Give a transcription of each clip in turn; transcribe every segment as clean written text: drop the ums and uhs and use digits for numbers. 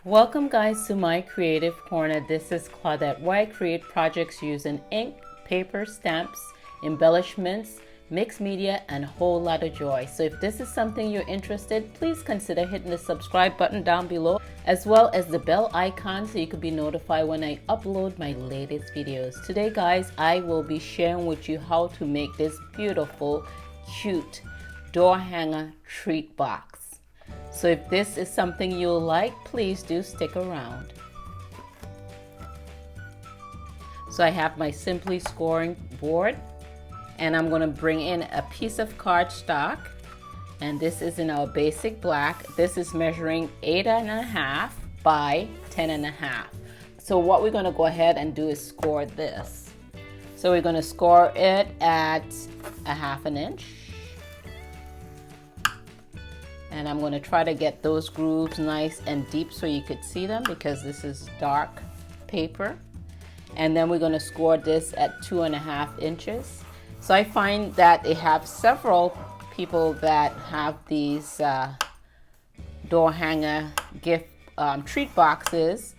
Welcome guys to my creative corner. This is Claudette, where I create projects using ink, paper, stamps, embellishments, mixed media, and a whole lot of joy. So if this is something you're interested, please consider hitting the subscribe button down below, as well as the bell icon so you can be notified when I upload my latest videos. Today guys, I will be sharing with you how to make this beautiful, cute door hanger treat box. So if this is something you'll like, please do stick around. So I have my Simply scoring board, and I'm going to bring in a piece of cardstock, and this is in our basic black. This is measuring 8.5 by 10.5. So what we're going to go ahead and do is score this. So we're going to score it at 1/2 inch. And I'm going to try to get those grooves nice and deep so you could see them, because this is dark paper. And then we're going to score this at 2.5 inches. So I find that they have several people that have these door hanger gift treat boxes.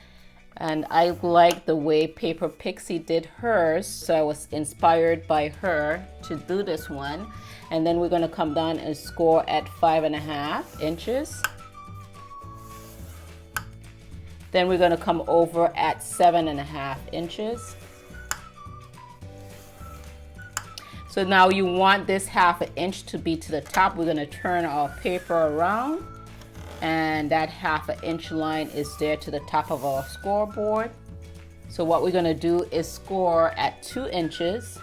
And I like the way Paper Pixie did hers, so I was inspired by her to do this one. And then we're going to come down and score at 5.5 inches. Then we're going to come over at 7.5 inches. So now you want this 1/2 inch to be to the top. We're going to turn our paper around, and that 1/2 inch line is there to the top of our scoreboard. So what we're going to do is score at 2 inches.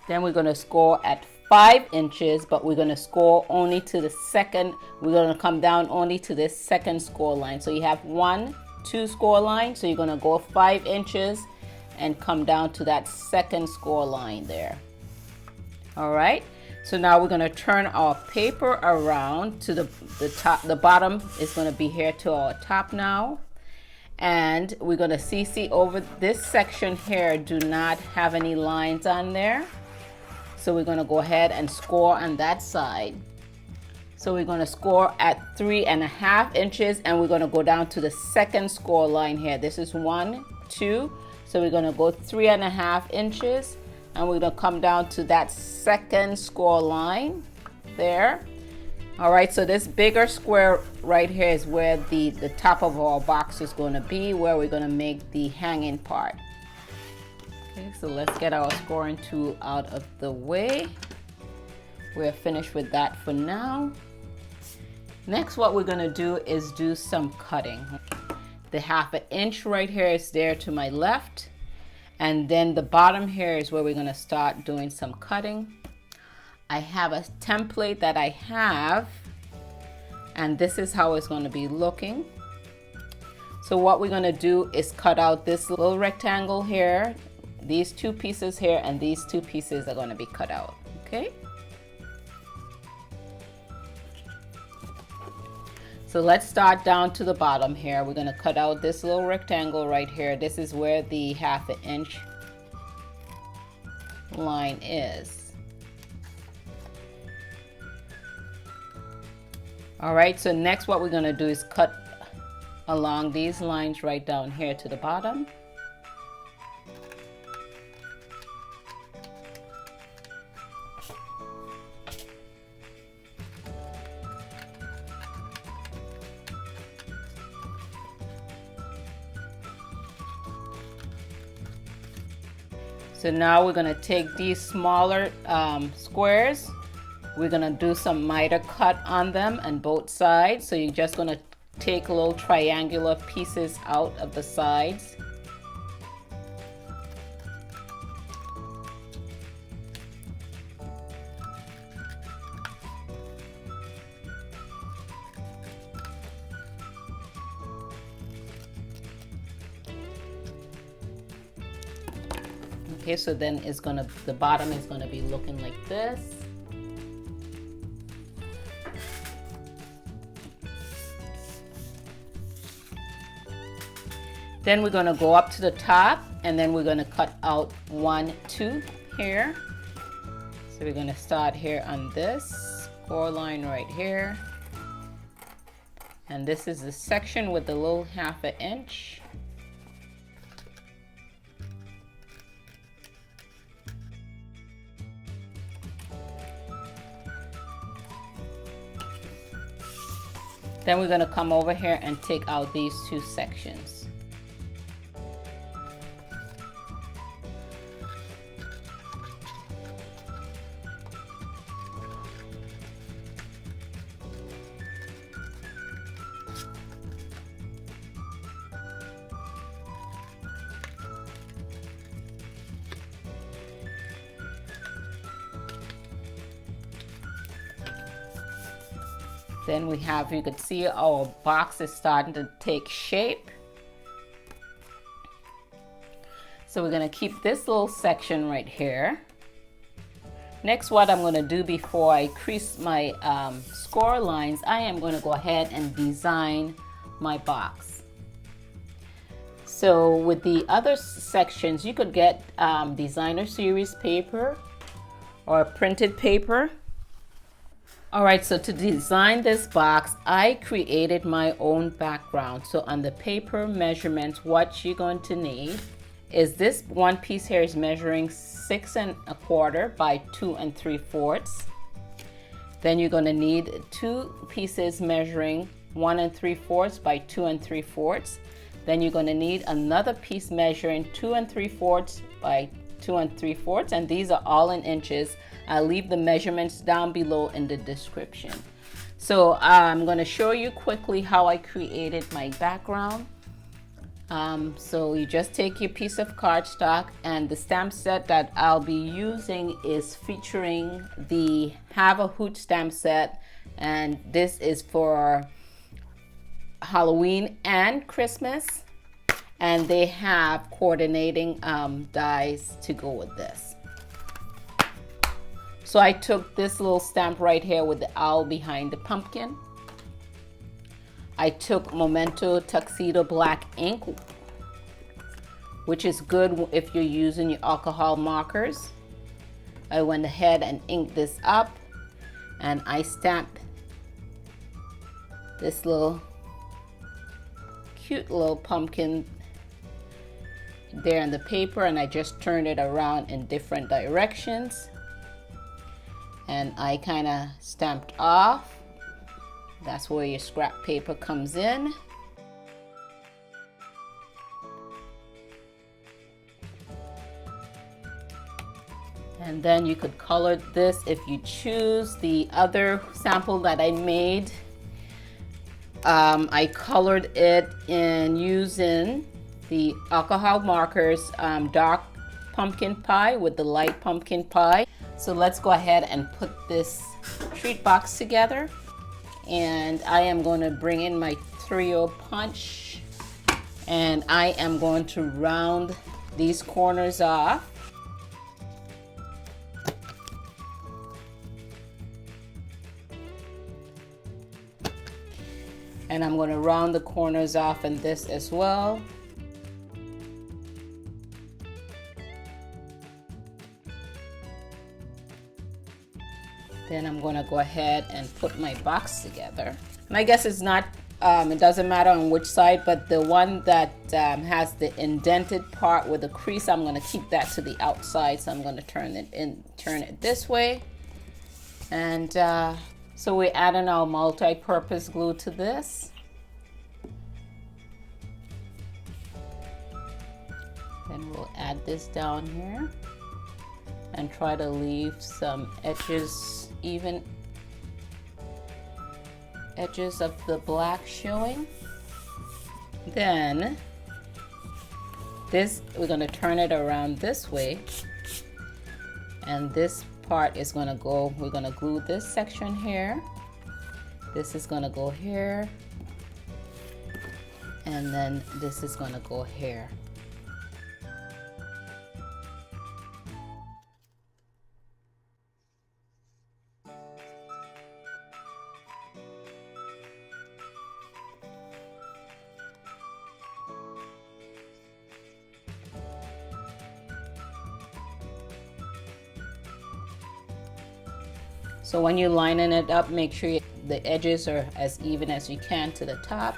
Then we're going to score at 5 inches, but we're going to score only to the second. We're going to come down only to this second score line. So you have 1, 2 score line. So you're going to go 5 inches and come down to that second score line there. All right. So now we're going to turn our paper around to the top. The bottom is going to be here to our top now. And we're going to CC over this section here. Do not have any lines on there. So we're going to go ahead and score on that side. So we're going to score at 3.5 inches, and we're going to go down to the second score line here. This is 1, 2. So we're going to go 3.5 inches, and we're going to come down to that second score line there. All right, so this bigger square right here is where the top of our box is going to be, where we're going to make the hanging part. Okay, so let's get our scoring tool out of the way. We're finished with that for now. Next, what we're going to do is do some cutting. The 1/2 inch right here is there to my left, and then the bottom here is where we're going to start doing some cutting. I have a template that I have, and this is how it's going to be looking. So what we're going to do is cut out this little rectangle here. These 2 pieces here, and these 2 pieces are going to be cut out. Okay. So let's start down to the bottom here. We're going to cut out this little rectangle right here. This is where the 1/2 inch line is. All right, so next what we're going to do is cut along these lines right down here to the bottom. So now we're going to take these smaller squares. We're going to do some miter cut on them on both sides. So you're just going to take little triangular pieces out of the sides. Okay, so then the bottom is gonna be looking like this. Then we're gonna go up to the top, and then we're gonna cut out 1, 2 here. So So we're going to start here on this score line right here. And this is the section with the little 1/2 inch. Then we're going to come over here and take out these 2 sections. Then we have, you could see our box is starting to take shape. So we're going to keep this little section right here. Next, what I'm going to do before I crease my score lines, I am going to go ahead and design my box. So with the other sections, you could get designer series paper or printed paper. All right, so to design this box, I created my own background. So on the paper measurements, what you're going to need is this one piece here is measuring 6 1/4 by 2 3/4. Then you're going to need 2 pieces measuring 1 3/4 by 2 3/4. Then you're going to need another piece measuring 2 3/4 by 2 3/4, and these are all in inches. I'll leave the measurements down below in the description. So I'm going to show you quickly how I created my background. So you just take your piece of cardstock, and the stamp set that I'll be using is featuring the Have a Hoot stamp set, and this is for Halloween and Christmas, and they have coordinating dies to go with this. So I took this little stamp right here with the owl behind the pumpkin. I took Memento Tuxedo Black ink, which is good if you're using your alcohol markers. I went ahead and inked this up, and I stamped this little cute little pumpkin there on the paper, and I just turned it around in different directions. And I kind of stamped off. That's where your scrap paper comes in. And then you could color this if you choose. The other sample that I made, I colored it in using the alcohol markers, dark pumpkin pie with the light pumpkin pie. So let's go ahead and put this treat box together. And I am going to bring in my 3/0 punch, and I am going to round these corners off. And I'm going to round the corners off in this as well. Then I'm going to go ahead and put my box together. And I guess it's not, it doesn't matter on which side, but the one that has the indented part with the crease, I'm going to keep that to the outside. So I'm going to turn it this way. And so we're adding our multi-purpose glue to this. Then we'll add this down here and try to leave some edges, even edges of the black showing. Then this, we're going to turn it around this way, and this part is going to go, we're going to glue this section here. This is going to go here, and then this is going to go here. So when you're lining it up, make sure the edges are as even as you can to the top.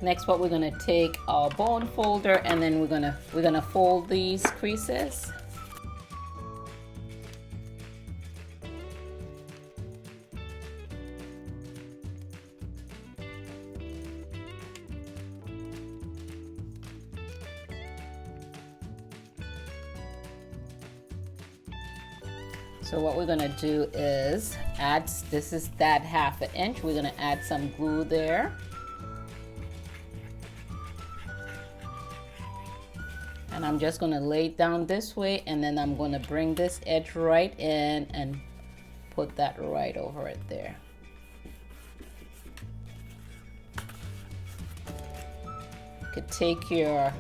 Next, what we're gonna take our bone folder, and then we're gonna fold these creases. So what we're gonna do is add, this is that 1/2 inch, we're gonna add some glue there. And I'm just gonna lay it down this way, and then I'm gonna bring this edge right in and put that right over it there. You could take your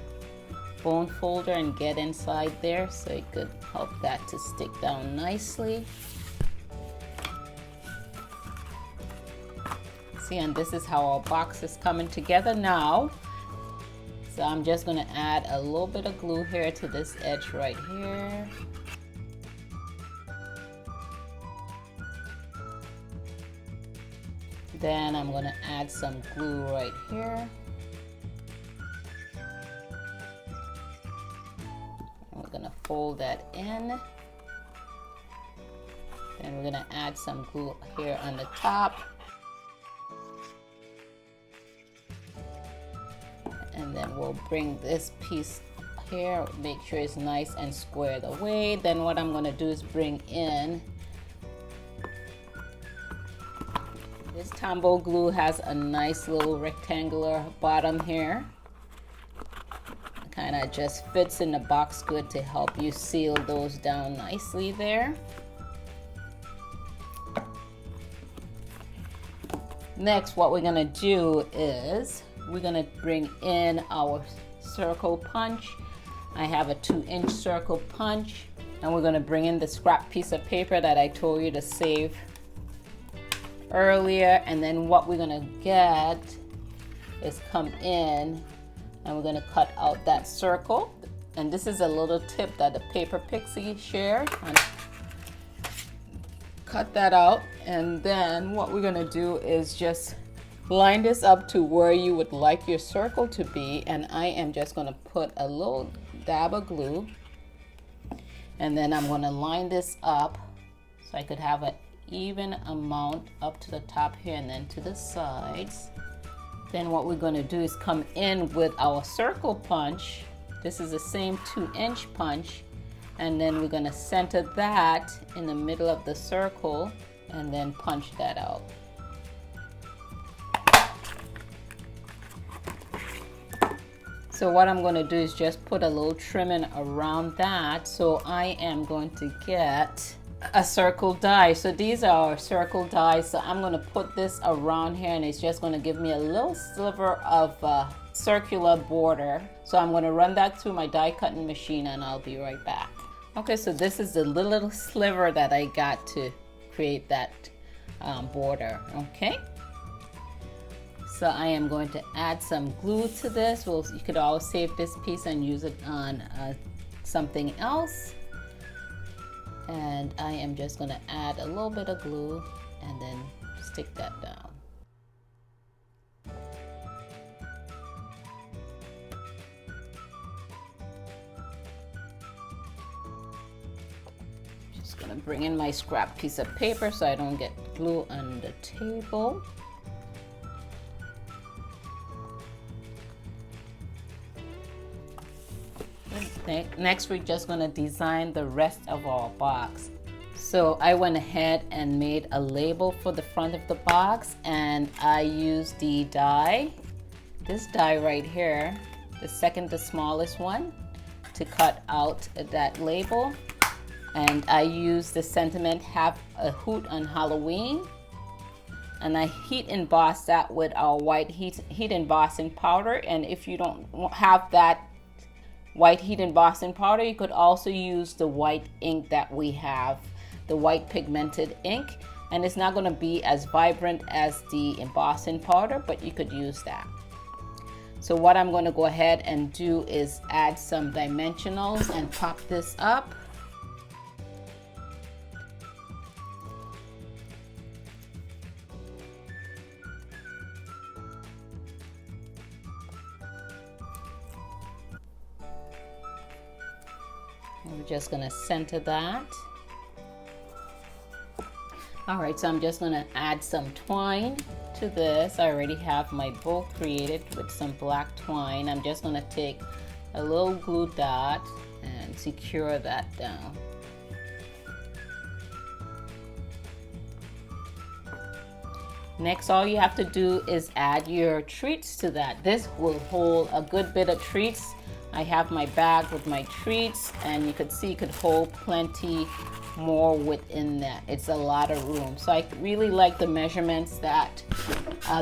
bone folder and get inside there so it could help that to stick down nicely. See, and this is how our box is coming together now. So I'm just gonna add a little bit of glue here to this edge right here. Then I'm gonna add some glue right here. We're gonna fold that in. Then we're gonna add some glue here on the top. And then we'll bring this piece here, make sure it's nice and squared away. Then what I'm gonna do is bring in, this Tombow glue has a nice little rectangular bottom here. Kind of just fits in the box good to help you seal those down nicely there. Next, what we're gonna do is we're gonna bring in our circle punch. I have a 2-inch circle punch, and we're gonna bring in the scrap piece of paper that I told you to save earlier. And then what we're gonna get is come in and we're gonna cut out that circle. And this is a little tip that the Paper Pixie shared. Cut that out, and then what we're gonna do is just line this up to where you would like your circle to be, and I am just gonna put a little dab of glue, and then I'm gonna line this up so I could have an even amount up to the top here and then to the sides. Then what we're gonna do is come in with our circle punch. This is the same 2-inch punch, and then we're gonna center that in the middle of the circle and then punch that out. So what I'm going to do is just put a little trimming around that. So I am going to get a circle die. So these are circle dies. So I'm going to put this around here, and it's just going to give me a little sliver of circular border. So I'm going to run that through my die cutting machine, and I'll be right back. Okay, so this is the little sliver that I got to create that border. Okay. So I am going to add some glue to this. Well, you could always save this piece and use it on something else. And I am just going to add a little bit of glue and then stick that down. Just going to bring in my scrap piece of paper so I don't get glue on the table. Next, we're just going to design the rest of our box. So I went ahead and made a label for the front of the box, and I used the die, this die right here, the second to smallest one, to cut out that label. And I used the sentiment "Have a Hoot on Halloween," and I heat embossed that with our white heat embossing powder. And if you don't have that white heat embossing powder, you could also use the white ink that we have the white pigmented ink, and it's not going to be as vibrant as the embossing powder, but you could use that. So what I'm going to go ahead and do is add some dimensionals and pop this up. We're just going to center that. Alright, so I'm just going to add some twine to this. I already have my bow created with some black twine. I'm just going to take a little glue dot and secure that down. Next, all you have to do is add your treats to that. This will hold a good bit of treats. I have my bag with my treats, and you could see it could hold plenty more within that. It's a lot of room. So I really like the measurements that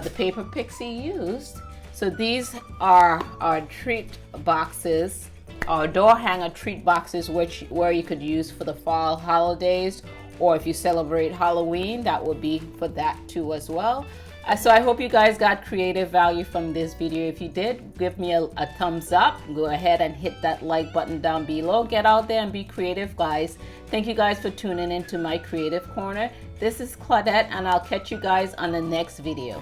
the paper pixie used. So these are our treat boxes, our door hanger treat boxes, where you could use for the fall holidays, or if you celebrate Halloween, that would be for that too as well. So I hope you guys got creative value from this video. If you did, give me a thumbs up. Go ahead and hit that like button down below. Get out there and be creative, guys. Thank you guys for tuning into my creative corner. This is Claudette, and I'll catch you guys on the next video.